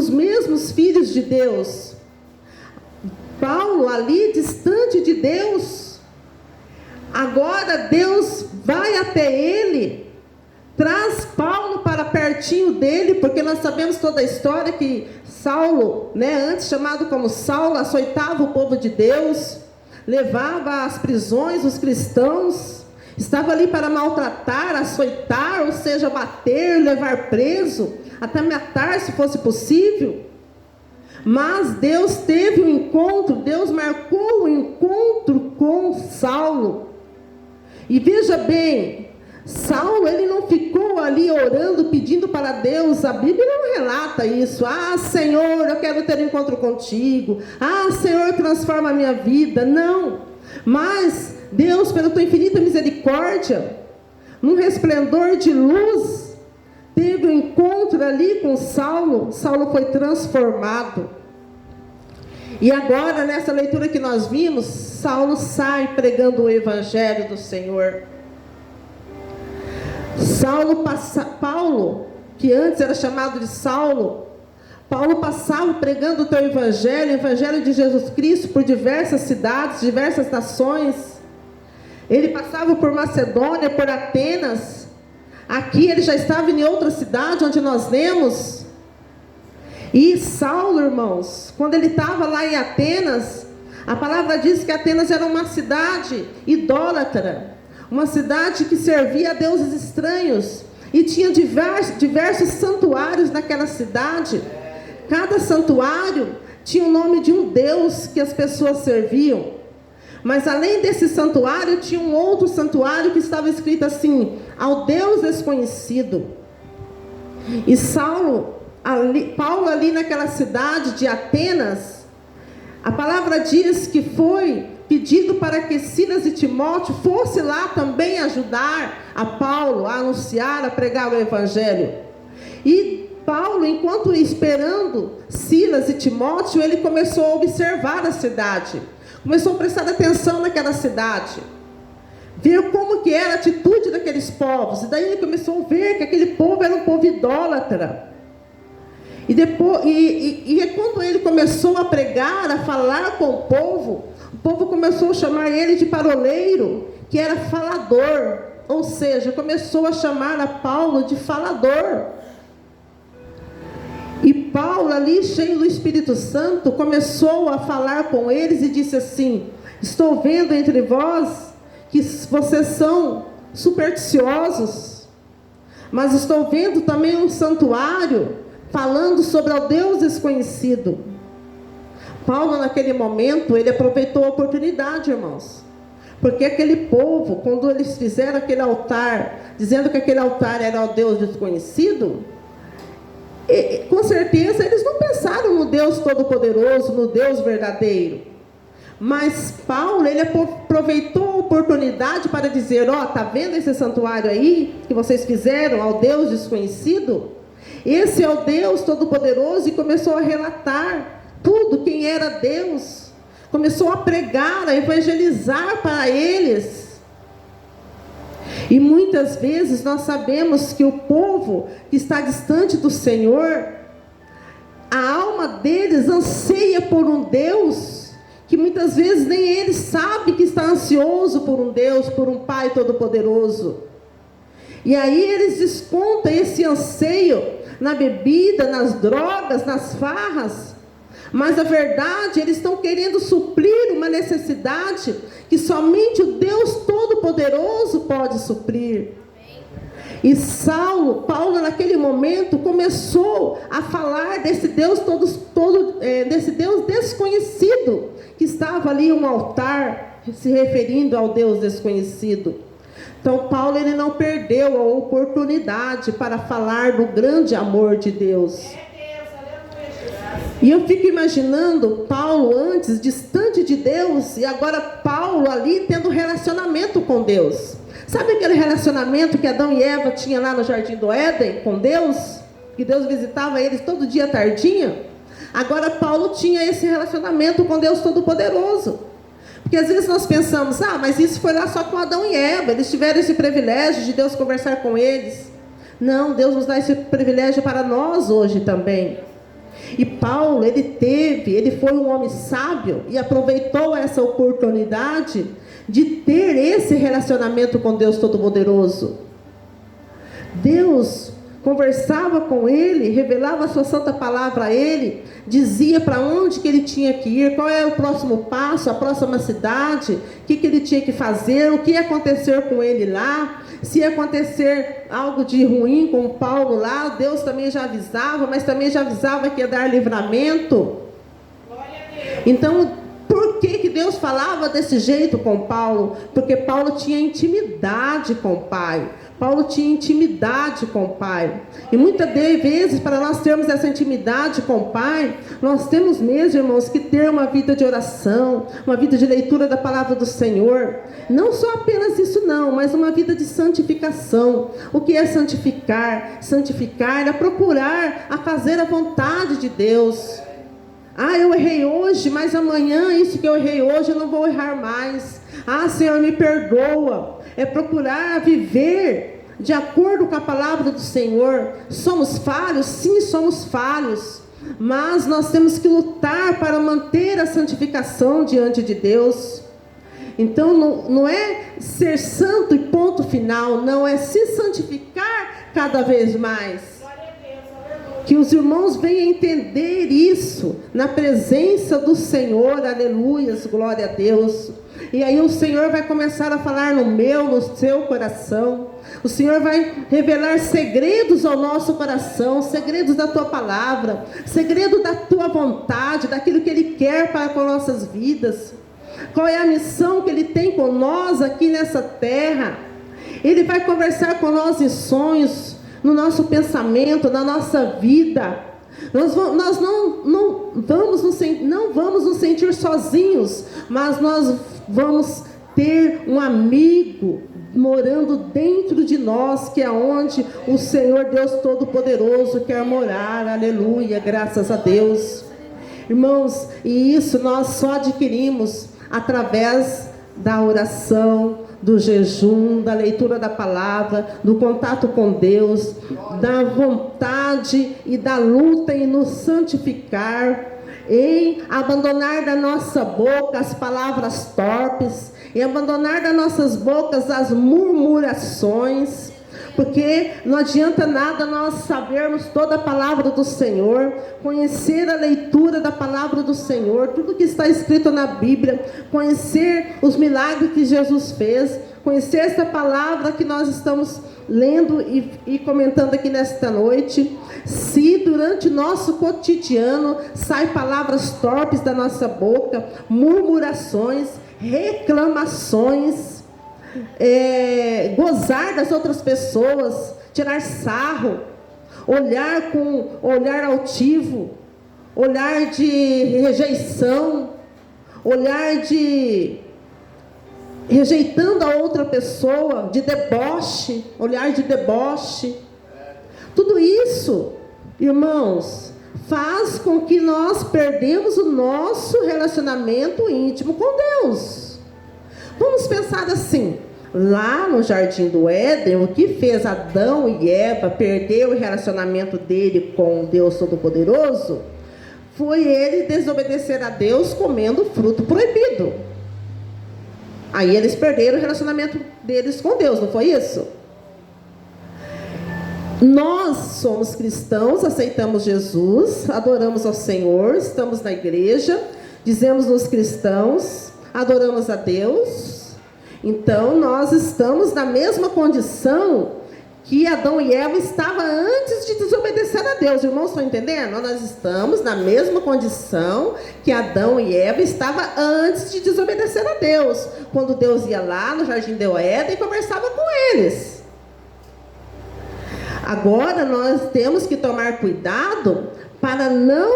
os mesmos filhos de Deus. Paulo ali distante de Deus, agora Deus vai até ele, traz Paulo para pertinho dele, porque nós sabemos toda a história que Saulo, antes chamado como Saulo, açoitava o povo de Deus, levava às prisões os cristãos, estava ali para maltratar, açoitar, ou seja, bater, levar preso, até matar se fosse possível. Mas Deus teve um encontro, Deus marcou um encontro com Saulo. E veja bem, Saulo, ele não ficou ali orando, pedindo para Deus. A Bíblia não relata isso. Ah, Senhor, eu quero ter um encontro contigo. Ah, Senhor, transforma a minha vida. Não. Mas Deus, pela tua infinita misericórdia, num resplendor de luz, teve um encontro ali com Saulo. Saulo foi transformado. E agora, nessa leitura que nós vimos, Saulo sai pregando o evangelho do Senhor. Paulo, que antes era chamado de Saulo, Paulo passava pregando o teu evangelho, o evangelho de Jesus Cristo, por diversas cidades, diversas nações. Ele passava por Macedônia, por Atenas. Aqui ele já estava em outra cidade, onde nós lemos. E Saulo, irmãos, quando ele estava lá em Atenas, a palavra diz que Atenas era uma cidade idólatra, uma cidade que servia a deuses estranhos, e tinha diversos santuários naquela cidade. Cada santuário tinha o nome de um deus que as pessoas serviam. Mas além desse santuário, tinha um outro santuário que estava escrito assim: ao Deus desconhecido. E Paulo ali naquela cidade de Atenas, a palavra diz que foi pedido para que Silas e Timóteo fosse lá também ajudar a Paulo a anunciar, a pregar o evangelho. E Paulo, enquanto esperando Silas e Timóteo, ele começou a observar a cidade, começou a prestar atenção naquela cidade, ver como que era a atitude daqueles povos. E daí ele começou a ver que aquele povo era um povo idólatra. E depois, quando ele começou a pregar, a falar com o povo começou a chamar ele de paroleiro, que era falador, ou seja, começou a chamar a Paulo de falador. E Paulo, ali cheio do Espírito Santo, começou a falar com eles e disse assim: estou vendo entre vós que vocês são supersticiosos, mas estou vendo também um santuário falando sobre o Deus desconhecido. Paulo, naquele momento, ele aproveitou a oportunidade, irmãos, porque aquele povo, quando eles fizeram aquele altar, dizendo que aquele altar era o Deus desconhecido, com certeza eles não pensaram no Deus Todo-Poderoso, no Deus verdadeiro. Mas Paulo, ele aproveitou a oportunidade para dizer: está vendo esse santuário aí, que vocês fizeram ao Deus desconhecido? Esse é o Deus Todo-Poderoso. E começou a relatar tudo, quem era Deus. Começou a pregar, a evangelizar para eles. E muitas vezes nós sabemos que o povo que está distante do Senhor, a alma deles anseia por um Deus que muitas vezes nem ele sabe que está ansioso por um Deus, por um Pai Todo-Poderoso. E aí eles descontam esse anseio na bebida, nas drogas, nas farras. Mas a verdade, eles estão querendo suprir uma necessidade que somente o Deus Todo-Poderoso pode suprir. E Paulo naquele momento começou a falar desse Deus desse Deus desconhecido, que estava ali um altar se referindo ao Deus desconhecido. Então Paulo, ele não perdeu a oportunidade para falar do grande amor de Deus. E eu fico imaginando Paulo antes, distante de Deus, e agora Paulo ali tendo relacionamento com Deus. Sabe aquele relacionamento que Adão e Eva tinham lá no Jardim do Éden com Deus? Que Deus visitava eles todo dia tardinha? Agora Paulo tinha esse relacionamento com Deus Todo-Poderoso. Porque às vezes nós pensamos: mas isso foi lá só com Adão e Eva, eles tiveram esse privilégio de Deus conversar com eles. Não, Deus nos dá esse privilégio para nós hoje também. E Paulo, ele foi um homem sábio e aproveitou essa oportunidade de ter esse relacionamento com Deus Todo-Poderoso. Deus conversava com ele, revelava a sua santa palavra a ele, dizia para onde que ele tinha que ir, qual era o próximo passo, a próxima cidade, o que ele tinha que fazer, o que ia acontecer com ele lá, se ia acontecer algo de ruim com Paulo lá, Deus também já avisava, mas também já avisava que ia dar livramento. Então, por que Deus falava desse jeito com Paulo? Porque Paulo tinha intimidade com o Pai. Paulo tinha intimidade com o Pai. E muitas vezes, para nós termos essa intimidade com o Pai, nós temos mesmo, irmãos, que ter uma vida de oração, uma vida de leitura da palavra do Senhor. Não só apenas isso não, mas uma vida de santificação. O que é santificar? Santificar é procurar a fazer a vontade de Deus. Ah, eu errei hoje, mas amanhã isso que eu errei hoje eu não vou errar mais. Ah, Senhor, me perdoa. É procurar viver de acordo com a palavra do Senhor. Somos falhos? Sim, somos falhos. Mas nós temos que lutar para manter a santificação diante de Deus. Então não é ser santo e ponto final, não, é se santificar cada vez mais. Que os irmãos venham entender isso na presença do Senhor, aleluias, glória a Deus. E aí o Senhor vai começar a falar no meu, no seu coração. O Senhor vai revelar segredos ao nosso coração, segredos da tua palavra, segredo da tua vontade, daquilo que Ele quer para com nossas vidas. Qual é a missão que Ele tem com nós aqui nessa terra? Ele vai conversar com nós em sonhos, no nosso pensamento, na nossa vida. Nós não vamos nos sentir sozinhos, mas nós vamos ter um amigo morando dentro de nós, que é onde o Senhor Deus Todo-Poderoso quer morar, aleluia, graças a Deus. Irmãos, e isso nós só adquirimos através da oração, do jejum, da leitura da palavra, do contato com Deus, da vontade e da luta em nos santificar, em abandonar da nossa boca as palavras torpes, em abandonar das nossas bocas as murmurações, porque não adianta nada nós sabermos toda a palavra do Senhor, conhecer a leitura da palavra do Senhor, tudo que está escrito na Bíblia, conhecer os milagres que Jesus fez, conhecer essa palavra que nós estamos lendo e comentando aqui nesta noite. Se durante nosso cotidiano saem palavras torpes da nossa boca, murmurações, reclamações, gozar das outras pessoas, tirar sarro, olhar com olhar altivo, olhar de rejeição, olhar de rejeitando a outra pessoa, de deboche, olhar de deboche. Tudo isso, irmãos, faz com que nós perdemos o nosso relacionamento íntimo com Deus. Vamos pensar assim, lá no Jardim do Éden, o que fez Adão e Eva perder o relacionamento dele com Deus Todo-Poderoso, foi ele desobedecer a Deus comendo fruto proibido. Aí eles perderam o relacionamento deles com Deus, não foi isso? Nós somos cristãos, aceitamos Jesus, adoramos ao Senhor, estamos na igreja, dizemos-nos cristãos, adoramos a Deus. Então nós estamos na mesma condição que Adão e Eva estavam antes de desobedecer a Deus. Irmãos, estão entendendo? Nós estamos na mesma condição que Adão e Eva estavam antes de desobedecer a Deus, quando Deus ia lá no Jardim do Éden e conversava com eles. Agora nós temos que tomar cuidado para não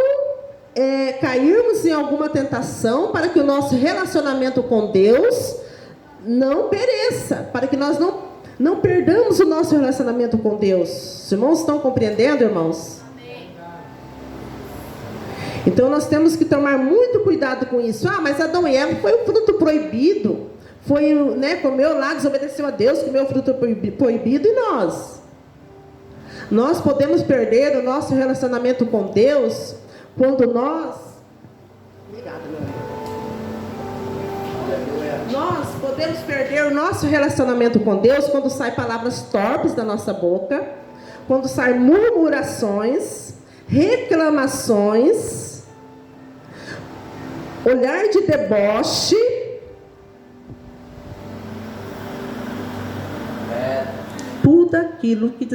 cairmos em alguma tentação, para que o nosso relacionamento com Deus não pereça, para que nós não perdamos o nosso relacionamento com Deus. Os irmãos estão compreendendo, irmãos? Amém. Então nós temos que tomar muito cuidado com isso. Ah, mas Adão e Eva foi o fruto proibido, comeu lá, desobedeceu a Deus, comeu o fruto proibido, e nós podemos perder o nosso relacionamento com Deus Quando nós... Obrigada, meu amigo. Nós podemos perder o nosso relacionamento com Deus quando saem palavras torpes da nossa boca, quando saem murmurações, reclamações, olhar de deboche, tudo aquilo que